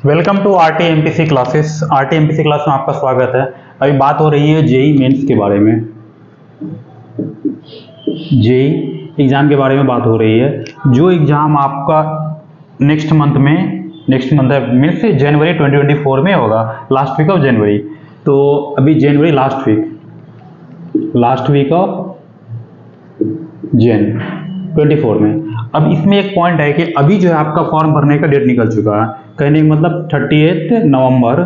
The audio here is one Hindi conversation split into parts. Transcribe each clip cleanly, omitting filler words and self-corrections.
Welcome to RT MPC classes. RT MPC class में आपका स्वागत है। अभी बात हो रही है जेई मेंस के बारे में। जेई एग्ज़ाम के बारे में बात हो रही है। जो एग्ज़ाम आपका नेक्स्ट मंथ है, मीन्स जनवरी 2024 में होगा, लास्ट वीक ऑफ जनवरी। तो अभी जनवरी लास्ट वीक ऑफ जन 24 में। अब इसमें एक पॉइंट है कि अभी जो है आपका फॉर्म भरने का डेट निकल चुका है। कहने का मतलब 38 नवंबर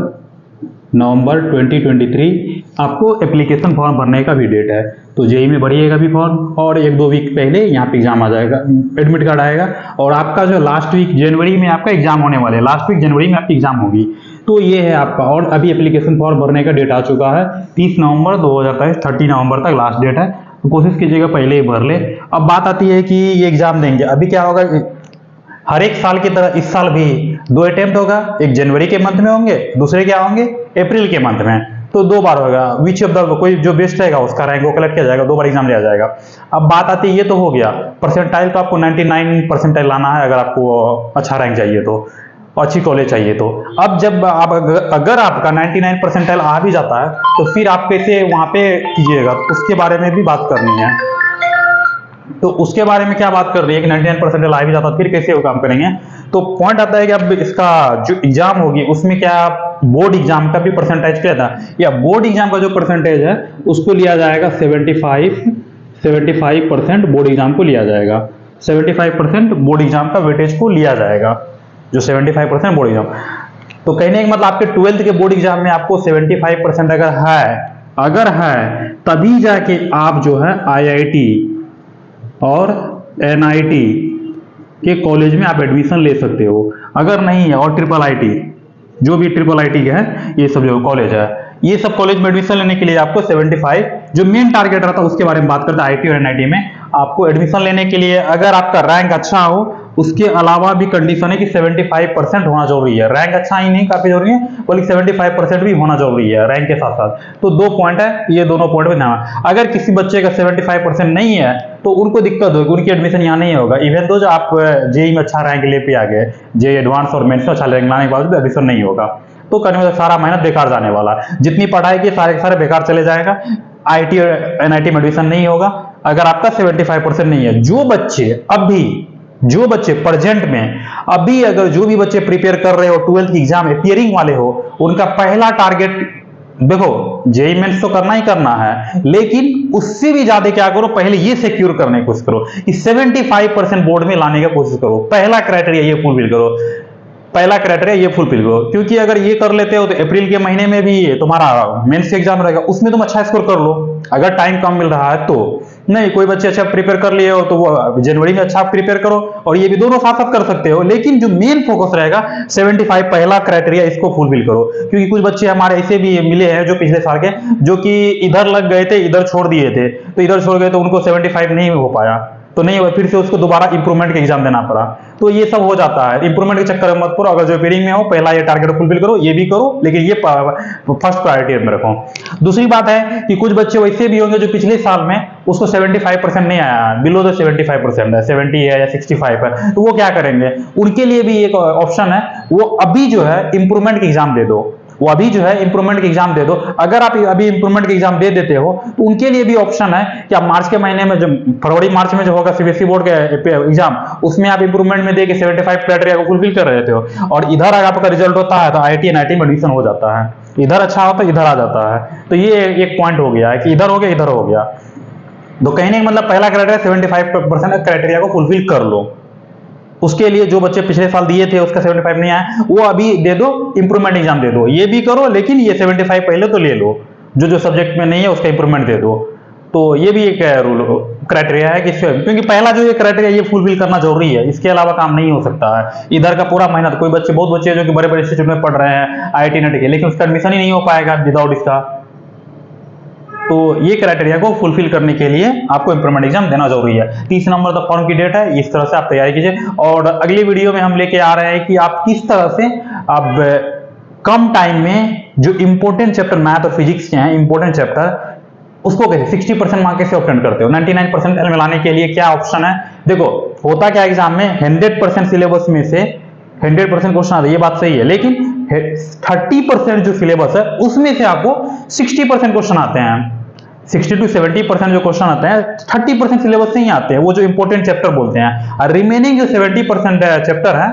2023 आपको एप्लीकेशन फॉर्म भरने का भी डेट है। तो जेई में भरिएगा भी फॉर्म, और 1-2 वीक पहले यहाँ पे एग्जाम आ जाएगा, एडमिट कार्ड आएगा। और आपका जो लास्ट वीक जनवरी में आपका एग्जाम होने वाले, लास्ट वीक जनवरी में आपकी एग्जाम होगी। तो ये है आपका, और अभी एप्लीकेशन फॉर्म भरने का डेट आ चुका है 30 नवंबर 2023, 30 नवंबर तक लास्ट डेट है। तो कोशिश कीजिएगा पहले ही भर ले। अब बात आती है कि ये एग्जाम देंगे, अभी क्या होगा, हर एक साल की तरह इस साल भी 2 अटेम्प्ट होगा। एक जनवरी के मंथ में होंगे, दूसरे क्या होंगे अप्रैल के मंथ में। तो 2 बार होगा। विच ऑफ द कोई जो बेस्ट रहेगा उसका रैंक वो कलेक्ट किया जाएगा, 2 बार एग्जाम लिया जाएगा। अब बात आती है, ये तो हो गया परसेंटाइल, तो आपको 99 परसेंटाइल लाना है अगर आपको अच्छा रैंक चाहिए तो, अच्छी कॉलेज चाहिए तो। अब जब आप अगर आपका 99 परसेंटाइल आ भी जाता है तो फिर आप कैसे वहां पे कीजिएगा, उसके बारे में भी बात करनी है। तो उसके बारे में क्या बात कर रही है कि 99 परसेंटाइल आ भी जाता है फिर कैसे वो काम करेंगे। तो पॉइंट आता है कि अब इसका जो एग्जाम होगी उसमें क्या बोर्ड एग्जाम का भी परसेंटेज क्या था, या बोर्ड एग्जाम का जो परसेंटेज है उसको लिया जाएगा 75% बोर्ड एग्जाम को लिया जाएगा। 75% बोर्ड एग्जाम का वेटेज को लिया जाएगा, जो 75% बोर्ड एग्जाम। तो कहने का मतलब आपके 12th के बोर्ड एग्जाम में आपको 75% अगर है तभी जाके आप जो है आईआईटी और एनआईटी के कॉलेज में आप एडमिशन ले सकते हो। अगर नहीं है, और ट्रिपल आईटी, जो भी ट्रिपल आईटी है, ये सब जो कॉलेज है, ये सब कॉलेज में एडमिशन लेने के लिए आपको 75 जो मेन टारगेट रहता है उसके बारे में बात करते हैं। आईटी और एनआईटी में आपको एडमिशन लेने के लिए अगर आपका रैंक अच्छा हो, उसके अलावा भी कंडीशन है कि 75% होना जरूरी है। रैंक अच्छा ही नहीं काफी जरूरी है, बल्कि 75% भी होना जरूरी है रैंक के साथ साथ। तो 2 पॉइंट है, ये दोनों पॉइंट में ध्यान। अगर किसी बच्चे का 75% नहीं है तो उनको दिक्कत होगी, उनकी एडमिशन यहाँ नहीं होगा। इवन तो जो आप जेई में अच्छा रैंक ले पे आ गए, जेई एडवांस और मेंस में अच्छा रैंक लाने के बाद भी एडमिशन नहीं होगा, तो करने में सारा मेहनत बेकार जाने वाला। जितनी पढ़ाई की सारे सारे बेकार चले जाएगा। आईटी और एनआईटी में एडमिशन नहीं होगा अगर आपका 75% नहीं है। जो बच्चे प्रेजेंट में अभी, अगर जो भी बच्चे प्रिपेयर कर रहे हो 12th की एग्जाम अपियरिंग वाले हो, उनका पहला टारगेट देखो जेई मेंस तो करना ही करना है, लेकिन उससे भी ज्यादा क्या करो, पहले ये सिक्योर करने की कोशिश करो कि 75% बोर्ड में लाने की कोशिश करो। पहला क्राइटेरिया ये फुलफिल करो, क्योंकि अगर ये कर लेते हो तो अप्रैल के महीने में भी तुम्हारा मेंस एग्जाम रहेगा, उसमें तुम अच्छा स्कोर कर लो अगर टाइम कम मिल रहा है तो। नहीं, कोई बच्चे अच्छा प्रिपेयर कर लिए हो तो वो जनवरी में अच्छा प्रिपेयर करो, और ये भी दोनों साथ साथ कर सकते हो। लेकिन जो मेन फोकस रहेगा 75 पहला क्राइटेरिया, इसको फुलफिल करो। क्योंकि कुछ बच्चे हमारे ऐसे भी मिले हैं जो पिछले साल के, जो कि इधर लग गए थे, इधर छोड़ दिए थे, तो इधर छोड़ गए तो उनको 75 नहीं हो पाया, तो नहीं हुआ, फिर से उसको दोबारा इंप्रूवमेंट का एग्जाम देना पड़ा। तो ये सब हो जाता है, इंप्रूवमेंट के चक्कर में मत पड़ो। अगर जो पेयरिंग में हो, पहला ये टारगेट फुलफिल करो, ये भी करो, लेकिन ये फर्स्ट प्रायोरिटी में रखो। दूसरी बात है कि कुछ बच्चे वैसे भी होंगे जो पिछले साल में उसको 75% नहीं आया, बिलो द 75% है, 70 है या 65 है, तो वो क्या करेंगे, उनके लिए भी एक ऑप्शन है, वो अभी जो है इंप्रूवमेंट का एग्जाम दे दो। इंप्रूवमेंट का एग्जाम दे दो। अगर आप अभी इंप्रूवमेंट का एग्जाम दे देते हो तो उनके लिए भी ऑप्शन है कि आप मार्च के महीने में, जो फरवरी मार्च में जो होगा सीबीएसई बोर्ड का एग्जाम, उसमें आप इंप्रूवमेंट में देके 75 क्राइटेरिया को फुलफिल कर रहे हो, और इधर अगर आपका रिजल्ट होता है तो आईआईटी एनआईटी में एडमिशन हो जाता है। इधर अच्छा होता है, इधर आ जाता है। तो ये एक पॉइंट हो गया है कि इधर हो गया, इधर हो गया। तो कहने का मतलब पहला क्राइटेरिया 75% क्राइटेरिया को फुलफिल कर लो। उसके लिए जो बच्चे पिछले साल दिए थे उसका 75 नहीं आया, वो अभी दे दो, इंप्रूवमेंट एग्जाम दे दो। ये भी करो, लेकिन ये 75 पहले तो ले लो। जो सब्जेक्ट में नहीं है उसका इंप्रूवमेंट दे दो। तो ये भी एक रूल क्राइटेरिया है कि, क्योंकि पहला जो ये क्राइटेरिया ये फुलफिल करना जरूरी है, इसके अलावा काम नहीं हो सकता है। इधर का पूरा मेहनत, बहुत बच्चे जो कि बड़े बड़े इंस्टीट्यूट में पढ़ रहे हैं आईआईटी नेट के, लेकिन उसका एडमिशन ही नहीं हो पाएगा विदाउट इसका। तो ये क्राइटेरिया को फुलफिल करने के लिए आपको इंप्रूवमेंट एग्जाम देना जरूरी है। 30 नंबर तक फॉर्म की डेट है, इस तरह से आप तैयारी कीजिए। और अगली वीडियो में हम लेके आ रहे हैं कि आप किस तरह से अब कम टाइम में जो इंपॉर्टेंट चैप्टर मैथ और फिजिक्स के हैं, इंपॉर्टेंट चैप्टर, उसको कैसे 60% मार्क कैसे ऑब्टेन करते हो, 99% में लाने के लिए क्या ऑप्शन है। देखो होता क्या एग्जाम में, 100% सिलेबस में से 100% क्वेश्चन आते हैं, ये बात सही है, लेकिन 30% जो सिलेबस है उसमें से आपको 60% क्वेश्चन आते हैं। 60 to 70% जो क्वेश्चन आते हैं 30% सिलेबस से ही आते हैं, वो जो इंपॉर्टेंट चैप्टर बोलते हैं, और रिमेनिंग जो 70% चैप्टर है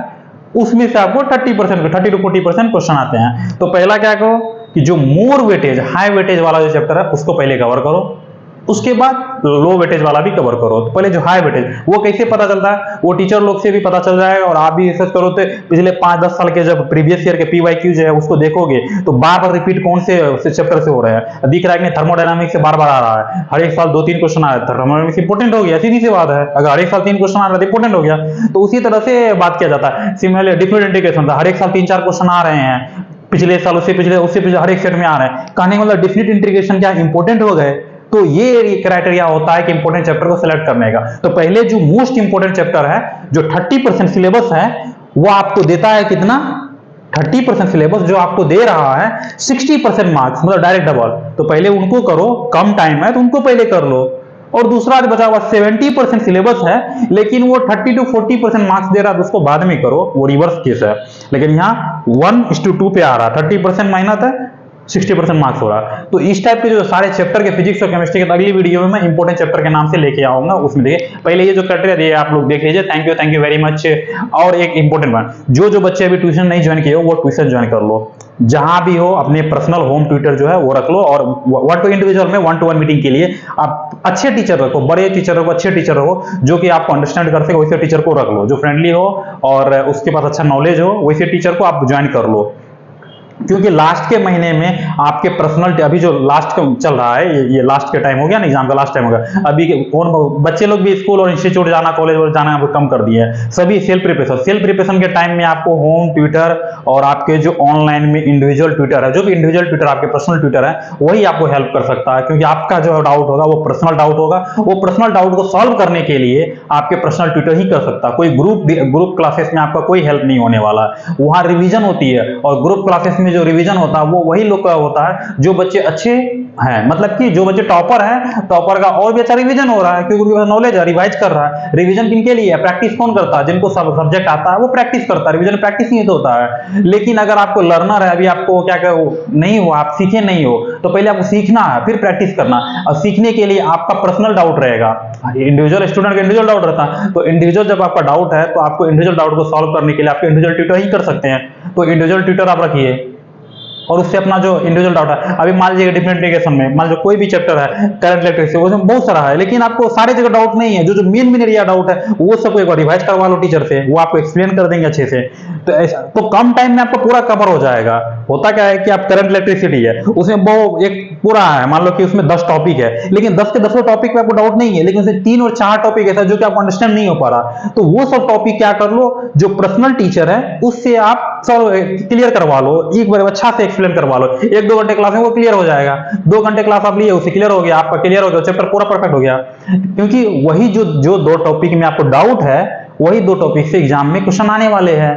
उसमें से आपको 30% to 40% क्वेश्चन आते हैं। तो पहला क्या करो कि जो मोर वेटेज, हाई वेटेज वाला जो चैप्टर है उसको पहले कवर करो, उसके बाद लो वेटेज वाला भी कवर करो। तो पहले जो हाई वेटेज, वो कैसे पता चलता है, वो टीचर लोग से भी पता चल जाएगा, और आप भी रिसर्च करो तो पिछले 5-10 साल के जब प्रीवियस ईयर के PYQ जो है उसको देखोगे तो बार बार रिपीट कौन से चैप्टर से हो रहे हैं, दिख रहा है कि थर्मोडायनामिक्स से बार बार आ रहा है, हर एक साल 2-3 क्वेश्चन आ रहा है, थर्मोडायनामिक्स इंपोर्टेंट हो गया, सीधी सी बात है, अगर हर एक साल 3 क्वेश्चन आ रहा है इंपोर्टेंट हो गया, तो उसी तरह से बात किया जाता है। सिमिलरली डिफरेंट इंटीग्रेशन था, हर एक साल 3-4 क्वेश्चन आ रहे हैं, पिछले साल उससे पिछले हर एक सेट में आ रहे हैं, कहने का मतलब डिफिनिट इंटीग्रेशन क्या इंपोर्टेंट हो गए। तो ये क्राइटेरिया होता है कि इंपोर्टेंट चैप्टर को सिलेक्ट करने का। तो पहले जो मोस्ट इंपोर्टेंट चैप्टर है, जो 30% सिलेबस है, वो आपको देता है कितना, 30% सिलेबस जो आपको दे रहा है 60% मार्क्स, मतलब डायरेक्ट डबल। तो पहले उनको करो, कम टाइम है तो उनको पहले कर लो। और दूसरा जो बचा हुआ 70% सिलेबस है लेकिन वो 30 to 40% मार्क्स दे रहा है, तो उसको बाद में करो, वो रिवर्स केस है। लेकिन यहाँ 1:2 पे आ रहा है, 30% मेहनत है, 60% मार्क्स हो रहा है। तो इस टाइप के जो सारे चैप्टर के फिजिक्स और केमिस्ट्री के अगली वीडियो में मैं इंपोर्टेंट चैप्टर के नाम से लेके आऊंगा, उसमें देखिए पहले ये जो क्राइटेरिया दिए आप लोग देख लीजिए। Thank you very much. और एक इंपोर्टेंट बात, जो बच्चे अभी ट्यूशन नहीं ज्वाइन किए हो वो ट्यूशन ज्वाइन कर लो, जहां भी हो अपने पर्सनल होम ट्यूटर जो है वो रख लो, और 1 to इंडिविजुअल में 1-to-1 मीटिंग के लिए आप अच्छे टीचर रखो, बड़े टीचर रखो, अच्छे टीचर रखो, जो कि आपको अंडरस्टैंड कर सके, वैसे टीचर को रख लो, जो फ्रेंडली हो और उसके पास अच्छा नॉलेज हो, वैसे टीचर को आप ज्वाइन कर लो। क्योंकि लास्ट के महीने में आपके पर्सनल, अभी जो लास्ट चल रहा है, ये लास्ट के टाइम हो गया ना, एग्जाम का लास्ट टाइम हो गया, अभी कौन बच्चे लोग भी स्कूल और इंस्टीट्यूट जाना, कॉलेज और जाना कम कर दिए हैं, सभी सेल्फ प्रिपरेशन के टाइम में आपको होम ट्यूटर और आपके जो ऑनलाइन में इंडिविजुअल ट्यूटर है, जो भी इंडिविजुअल ट्यूटर आपके पर्सनल ट्यूटर है, वही आपको हेल्प कर सकता है। क्योंकि आपका जो डाउट होगा वो पर्सनल डाउट होगा, वो पर्सनल डाउट को सॉल्व करने के लिए आपके पर्सनल ट्यूटर ही कर सकता है। कोई ग्रुप क्लासेस में आपका कोई हेल्प नहीं होने वाला, वहां रिविजन होती है, और ग्रुप क्लासेस में जो रिवीजन होता है वो वही लोग का होता है जो बच्चे अच्छे हैं, मतलब कि जो बच्चे टॉपर है, टॉपर का और भी अच्छा रिवीजन हो रहा है, क्योंकि उनके पास नॉलेज है, रिवाइज कर रहा है। रिवीजन किनके लिए है, प्रैक्टिस कौन करता है, जिनको सब सब्जेक्ट आता है वो प्रैक्टिस करता है, रिवीजन प्रैक्टिस नहीं तो होता है। लेकिन अगर आपको लर्नर है, अभी आपको क्या नहीं हो, आप सीखे नहीं हो, तो पहले आपको सीखना है, फिर प्रैक्टिस करना। और सीखने के लिए आपका पर्सनल डाउट रहेगा, इंडिविजुअल स्टूडेंट का इंडिविजुअल डाउट रहता है, तो इंडिविजुअल जब आपका डाउट है तो आपको इंडिविजुअल डाउट को सॉल्व करने के लिए आपके इंडिविजुअल ट्यूटर ही कर सकते हैं। तो इंडिविजुअल ट्यूटर आप रखिए और उससे अपना जो इंडिविजुअल डाउट है, अभी मान लीजिए डिफरेंट इंटीग्रेशन में मान लो कोई भी चैप्टर है, करंट इलेक्ट्रिसिटी, उसमें बहुत सारा है, लेकिन आपको सारे जगह डाउट नहीं है, जो मेन एरिया डाउट है वो सबको एक बार रिवाइज करवा लो टीचर से, वो आपको एक्सप्लेन कर देंगे अच्छे से। तो ऐसा तो कम टाइम में आपको पूरा कवर हो जाएगा। होता क्या है कि आप करंट इलेक्ट्रिसिटी है, उसमें वो एक पूरा है, मान लो कि उसमें 10 टॉपिक है, लेकिन 10 के 10 टॉपिक पे आपको डाउट नहीं है, लेकिन उसमें 3 और 4 टॉपिक ऐसा जो कि आपको अंडरस्टैंड नहीं हो पा रहा, तो वो सब टॉपिक क्या कर लो, जो पर्सनल टीचर है उससे आप क्लियर करवा लो, एक बार अच्छा से एक्सप्लेन करवा लो। 1-2 घंटे क्लास में वो क्लियर हो जाएगा, 2 घंटे क्लास आप लिए उससे क्लियर हो गया, आपका क्लियर हो गया, चैप्टर पूरा परफेक्ट हो गया। क्योंकि वही जो 2 टॉपिक में आपको डाउट है, वही 2 टॉपिक से एग्जाम में क्वेश्चन आने वाले हैं।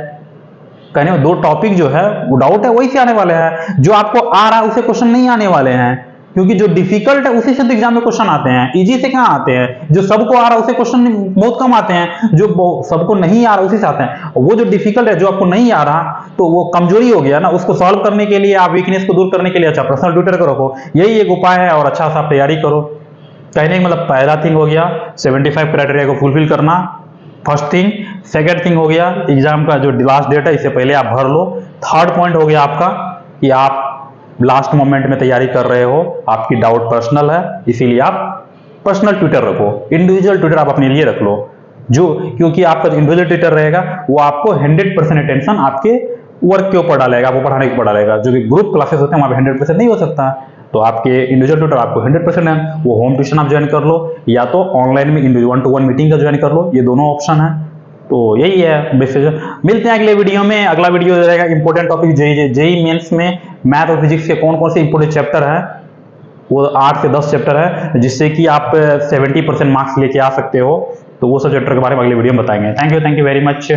कहने में 2 टॉपिक जो है वो डाउट है वही से आने वाले हैं, जो आपको आ रहा है उसे क्वेश्चन नहीं आने वाले हैं। क्योंकि जो डिफिकल्ट है उसी से तो एग्जाम में क्वेश्चन आते हैं, इजी से कहां आते हैं, जो सबको आ रहा है उसे क्वेश्चन बहुत कम आते हैं, जो सबको नहीं आ रहा उसी से आते हैं। वो जो डिफिकल्ट है, जो आपको नहीं आ रहा, तो वो कमजोरी हो गया ना, उसको सॉल्व करने के लिए, आप वीकनेस को दूर करने के लिए अच्छा पर्सनल ट्यूटर को रखो, यही एक उपाय है। और अच्छा सा आप तैयारी करो। कहने का मतलब पहला थिंग हो गया 75 क्राइटेरिया को फुलफिल करना, फर्स्ट थिंग। सेकेंड थिंग हो गया एग्जाम का जो लास्ट डेट है इससे पहले आप भर लो। थर्ड पॉइंट हो गया आपका कि आप लास्ट मोमेंट में तैयारी कर रहे हो, आपकी डाउट पर्सनल है, इसीलिए आप पर्सनल ट्यूटर रखो, इंडिविजुअल ट्यूटर आप अपने लिए रख लो, जो क्योंकि आपका जो इंडिविजुअल ट्यूटर रहेगा वो आपको 100% अटेंशन आपके वर्क के ऊपर डालेगा, आपको पढ़ाने के ऊपर डालेगा। जो कि ग्रुप क्लासेस होते हैं वहां पे 100% नहीं हो सकता, तो आपके इंडिविजुअल ट्यूटर आपको 100% है, वो होम ट्यूशन आप ज्वाइन कर लो, या तो ऑनलाइन में 1-to-1 मीटिंग का ज्वाइन कर लो, ये दोनों ऑप्शन है। तो यही है बेसिस। मिलते हैं अगले वीडियो में। अगला वीडियो रहेगा इंपॉर्टेंट टॉपिक जेईई मेंस में मैथ और फिजिक्स के कौन कौन से इंपॉर्टेंट चैप्टर है, वो 8 से 10 चैप्टर है, जिससे कि आप 70% मार्क्स लेके आ सकते हो। तो वो सब चैप्टर के बारे में अगले वीडियो में बताएंगे। Thank you very much.